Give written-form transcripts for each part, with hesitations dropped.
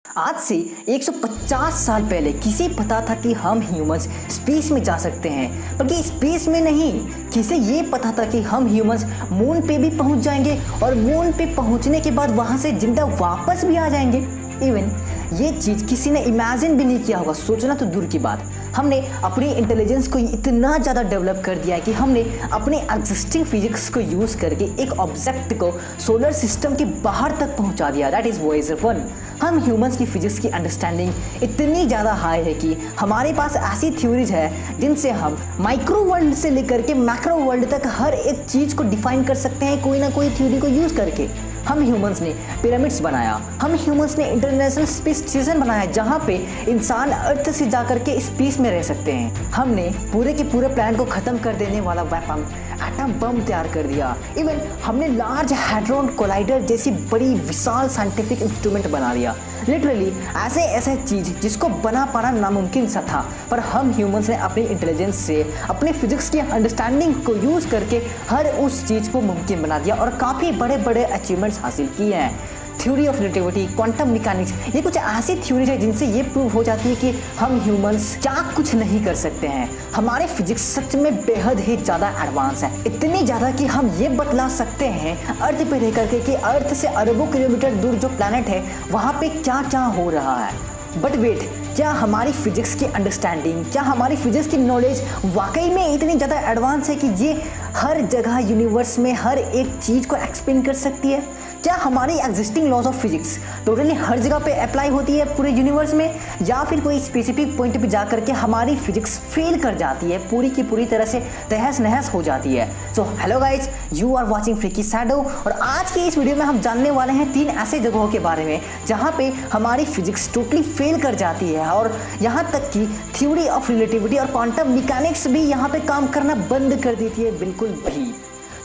आज से 150 साल पहले किसे पता था कि हम ह्यूमंस स्पेस में जा सकते हैं। बल्कि स्पेस में नहीं, किसे ये पता था कि हम ह्यूमंस मून पे भी पहुंच जाएंगे और मून पे पहुंचने के बाद वहां से जिंदा वापस भी आ जाएंगे। इवन ये चीज़ किसी ने इमेजिन भी नहीं किया होगा। सोचना तो दूर की बात, हमने अपनी इंटेलिजेंस को इतना ज़्यादा डेवलप कर दिया है कि हमने अपने एग्जिस्टिंग फिजिक्स को यूज़ करके एक ऑब्जेक्ट को सोलर सिस्टम के बाहर तक पहुंचा दिया। That is Voyager 1। हम ह्यूमंस की फिजिक्स की अंडरस्टैंडिंग इतनी ज़्यादा हाई है कि हमारे पास ऐसी थ्योरीज है जिनसे हम माइक्रो वर्ल्ड से लेकर के मैक्रो वर्ल्ड तक हर एक चीज़ को डिफाइन कर सकते हैं कोई ना कोई थ्योरी को यूज़ करके। हम ह्यूमंस ने पिरामिड्स बनाया, हम ह्यूमंस ने इंटरनेशनल स्पेस स्टेशन बनाया जहाँ पे इंसान अर्थ से जाकर के स्पेस में रह सकते हैं। हमने पूरे के पूरे प्लान को ख़त्म कर देने वाला वेपन एटम बम तैयार कर दिया। इवन हमने लार्ज हैड्रॉन कोलाइडर जैसी बड़ी विशाल साइंटिफिक इंस्ट्रूमेंट बना दिया। लिटरली ऐसे ऐसे चीज़ जिसको बना पाना नामुमकिन सा था, पर हम ह्यूमंस ने अपनी इंटेलिजेंस से अपने फिजिक्स की अंडरस्टैंडिंग को यूज़ करके हर उस चीज़ को मुमकिन बना दिया और काफ़ी बड़े बड़े अचीवमेंट्स हासिल किए हैं। Theory of relativity, quantum mechanics, ये कुछ ऐसी थ्योरीज है जिनसे ये प्रूव हो जाती है कि हम ह्यूमंस क्या कुछ नहीं कर सकते हैं। हमारे फिजिक्स सच में बेहद ही ज़्यादा एडवांस है, इतनी ज़्यादा कि हम ये बतला सकते हैं अर्थ पे रह करके कि अर्थ से अरबों किलोमीटर दूर जो प्लैनेट है वहाँ पे क्या क्या हो रहा है। बट वेट, क्या हमारी फिजिक्स की अंडरस्टैंडिंग, क्या हमारी फिजिक्स की नॉलेज वाकई में इतनी ज़्यादा एडवांस है कि ये हर जगह यूनिवर्स में हर एक चीज़ को एक्सप्लेन कर सकती है? क्या हमारी existing laws of physics totally हर जगह पे अप्लाई होती है पूरे यूनिवर्स में, या फिर कोई स्पेसिफिक पॉइंट पे जा करके हमारी फिजिक्स फेल कर जाती है, पूरी की पूरी तरह से तहस नहस हो जाती है? So hello guys, you are watching Freaky Shadow और आज की इस वीडियो में हम जानने वाले हैं 3 ऐसे जगहों के बारे में जहाँ पे हमारी फिजिक्स टोटली फेल कर जाती है और यहाँ तक कि थ्योरी ऑफ रिलेटिविटी और क्वांटम मैकेनिक्स भी यहाँ पे काम करना बंद कर देती है बिल्कुल भी।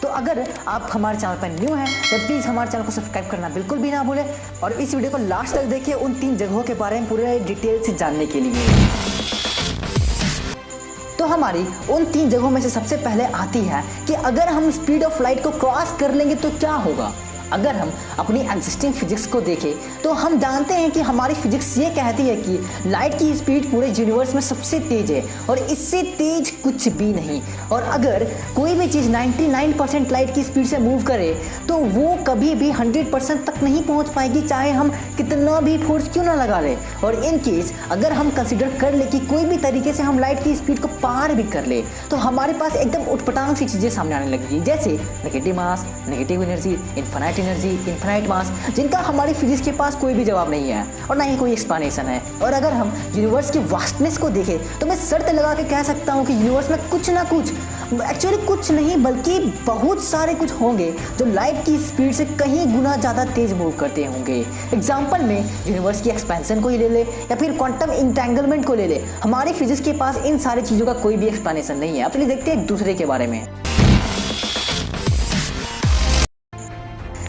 तो अगर आप हमारे चैनल पर न्यू हैं तो प्लीज़ हमारे चैनल को सब्सक्राइब करना बिल्कुल भी ना भूलें और इस वीडियो को लास्ट तक देखिए उन 3 जगहों के बारे में पूरे डिटेल से जानने के लिए। तो हमारी उन 3 जगहों में से सबसे पहले आती है कि अगर हम स्पीड ऑफ लाइट को क्रॉस कर लेंगे तो क्या होगा। अगर हम अपनी एग्जिस्टिंग फिजिक्स को देखें तो हम जानते हैं कि हमारी फिजिक्स ये कहती है कि लाइट की स्पीड पूरे यूनिवर्स में सबसे तेज है और इससे तेज कुछ भी नहीं। और अगर कोई भी चीज़ 99% लाइट की स्पीड से मूव करे तो वो कभी भी 100% तक नहीं पहुंच पाएगी, चाहे हम कितना भी फोर्स क्यों ना लगा ले। और इन केस अगर हम कंसिडर कर ले कि कोई भी तरीके से हम लाइट की स्पीड को पार भी कर ले तो हमारे पास एकदम उटपटांग सी चीज़ें सामने आने लगेगी, जैसे negative mass, negative energy, infinite energy, infinite mass, जिनका हमारी फिजिक्स के पास कोई भी जवाब नहीं है और ना ही कोई एक्सप्लेनेशन है। और अगर हम यूनिवर्स की वास्टनेस को देखें तो मैं शर्त लगा के कह सकता हूँ कि यूनिवर्स में कुछ ना कुछ, एक्चुअली कुछ नहीं बल्कि बहुत सारे कुछ होंगे जो लाइट की स्पीड से कहीं गुना ज़्यादा तेज मूव करते होंगे। एग्जाम्पल में यूनिवर्स की एक्सपेंशन को ही ले ले या फिर क्वांटम इंटेंगलमेंट को ले ले, हमारी फिजिक्स के पास इन सारी चीज़ों का कोई भी एक्सप्लेनेशन नहीं है। अब चलिए देखते हैं एक दूसरे के बारे में।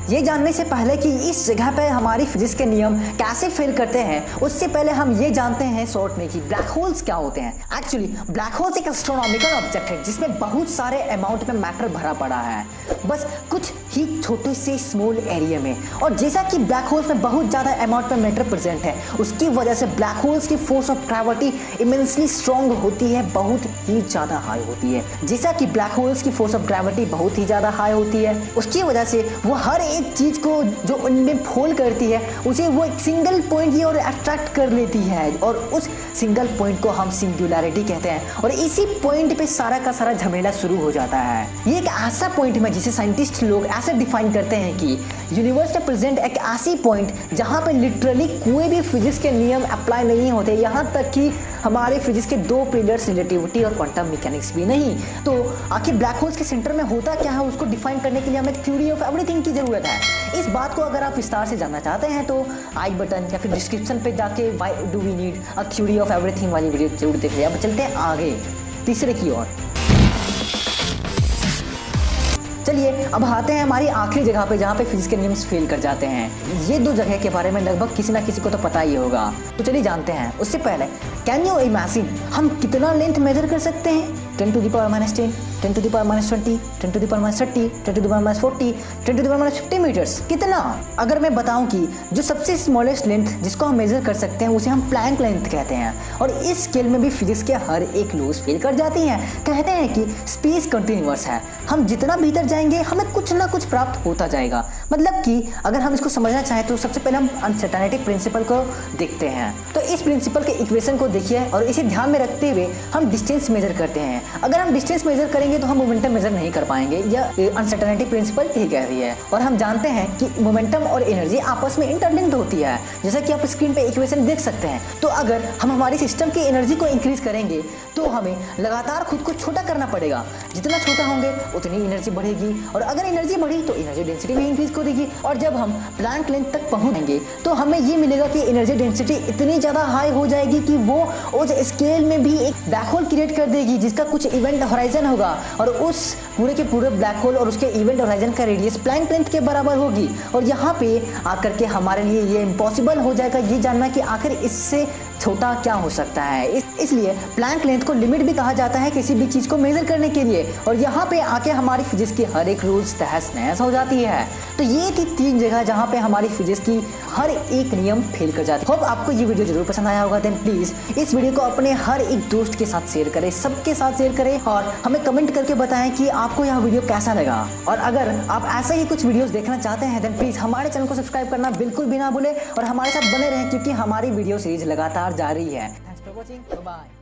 ये जानने से पहले कि इस जगह पे हमारी फिजिक्स के नियम कैसे फेल करते हैं, उससे पहले हम ये जानते हैं शॉर्ट में कि ब्लैक होल्स क्या होते हैं। एक्चुअली ब्लैक होल्स एक एस्ट्रोनॉमिकल ऑब्जेक्ट है जिसमें बहुत सारे अमाउंट में मैटर भरा पड़ा है, बस कुछ ही छोटे से स्मॉल एरिया में। और जैसा कि ब्लैक होल्स में बहुत ज़्यादा अमाउंट में मैटर प्रेजेंट है, उसकी वजह से ब्लैक होल्स की force of gravity immensely strong होती है, बहुत ही ज़्यादा हाई होती है। जैसा कि ब्लैक होल्स की फोर्स ऑफ ग्रेविटी बहुत ही ज़्यादा हाई होती है, उसकी वजह से वो हर एक चीज़ को जो उनमें फोल करती है उसे वो एक सिंगल पॉइंट ही और अट्रैक्ट कर लेती है और उस सिंगल पॉइंट को हम सिंगुलैरिटी कहते हैं। और इसी पॉइंट पे सारा का सारा झमेला शुरू हो जाता है। ये एक ऐसा पॉइंट है जिसे साइंटिस्ट लोग ऐसे डिफाइन करते हैं कि यूनिवर्स में प्रेजेंट एक ऐसी पॉइंट जहाँ पे लिटरली कोई भी फिजिक्स के नियम अप्लाई नहीं होते, यहाँ तक कि हमारे फिजिक्स के 2 पिलर्स रिलेटिविटी और क्वांटम मैकेनिक्स भी नहीं। तो आखिर ब्लैक होल्स के सेंटर में होता क्या है, उसको डिफाइन करने के लिए हमें थ्योरी ऑफ एवरीथिंग की जरूरत है। इस बात को अगर आप विस्तार से जानना चाहते हैं तो आई बटन या फिर डिस्क्रिप्शन पे जाके why do we need a theory of everything वाली वीडियो जरूर देखिए। अब चलते हैं आगे तीसरे की ओर। चलिए अब आते हैं हमारी आखिरी जगह पे जहाँ पे फिजिक्स के नियम फेल कर जाते हैं। ये 2 जगह के बारे में लगभग किसी ना किसी को तो पता ही होगा, तो चलिए जानते हैं। उससे पहले कैन यू इमेजिन हम कितना लेंथ मेजर कर सकते हैं? 10⁻⁻10 10 to the power minus 20, 10 to the power minus 30, 10 to the power minus 40, 10 to the power minus 50 meters. कितना? अगर मैं बताऊं कि जो सबसे स्मॉलेस्ट लेंथ जिसको हम मेजर कर सकते हैं उसे हम प्लैंक लेंथ कहते हैं, और इस स्केल में भी फिजिक्स के हर एक लॉज फेल कर जाती हैं। कहते हैं कि स्पेस कंटिन्यूअस है, हम जितना भीतर जाएंगे हमें कुछ ना कुछ प्राप्त होता जाएगा। मतलब कि अगर हम इसको समझना चाहें तो सबसे पहले हम अनसर्टेनिटी प्रिंसिपल को देखते हैं। तो इस प्रिंसिपल के इक्वेशन को देखिए और इसे ध्यान में रखते हुए हम डिस्टेंस मेजर करते हैं। अगर हम डिस्टेंस मेजर करेंगे तो हम मोमेंटम मेजर नहीं कर पाएंगे, यह अनसर्टेनिटी प्रिंसिपल यही कह रही है। और हम जानते हैं कि मोमेंटम और एनर्जी आपस में इंटरलिंक्ड होती है, जैसा कि आप स्क्रीन पे इक्वेशन देख सकते हैं। तो अगर हम हमारी सिस्टम की एनर्जी को इंक्रीज करेंगे तो हमें लगातार खुद को छोटा करना पड़ेगा। जितना छोटा होंगे उतनी एनर्जी बढ़ेगी, और अगर एनर्जी बढ़ी तो एनर्जी डेंसिटी भी इंक्रीज करेगी, और जब हम प्लैंक लेंथ तक पहुंचेंगे तो हमें ये मिलेगा कि एनर्जी डेंसिटी इतनी ज़्यादा हाई हो जाएगी कि वो उस स्केल में भी एक ब्लैक होल क्रिएट कर देगी जिसका कुछ इवेंट होराइजन होगा, और उस पूरे के पूरे ब्लैक होल और उसके इवेंट होराइजन का रेडियस प्लैंक लेंथ के बराबर होगी। और यहाँ पे आकर के हमारे लिए ये इम्पॉसिबल हो जाएगा ये जानना कि आखिर इससे छोटा क्या हो सकता है। इसलिए प्लैंक लेंथ को लिमिट भी कहा जाता है किसी भी चीज़ को मेजर करने के लिए, और यहाँ पे आके हमारी फिजिक्स की हर एक रूल्स तहस नहस हो जाती है। तो ये थी 3 जगह जहाँ पे हमारी फिजिक्स की हर एक नियम फेल कर जाती है। होप आपको ये वीडियो जरूर पसंद आया होगा। देन प्लीज़ इस वीडियो को अपने हर एक दोस्त के साथ शेयर करें, सबके साथ शेयर करें, और हमें कमेंट करके बताएं कि आपको यह वीडियो कैसा लगा। और अगर आप ऐसे ही कुछ वीडियोस देखना चाहते हैं देन प्लीज़ हमारे चैनल को सब्सक्राइब करना बिल्कुल भी ना भूलें, और हमारे साथ बने रहें क्योंकि हमारी वीडियो सीरीज लगातार जारी है। Thanks for watching, bye.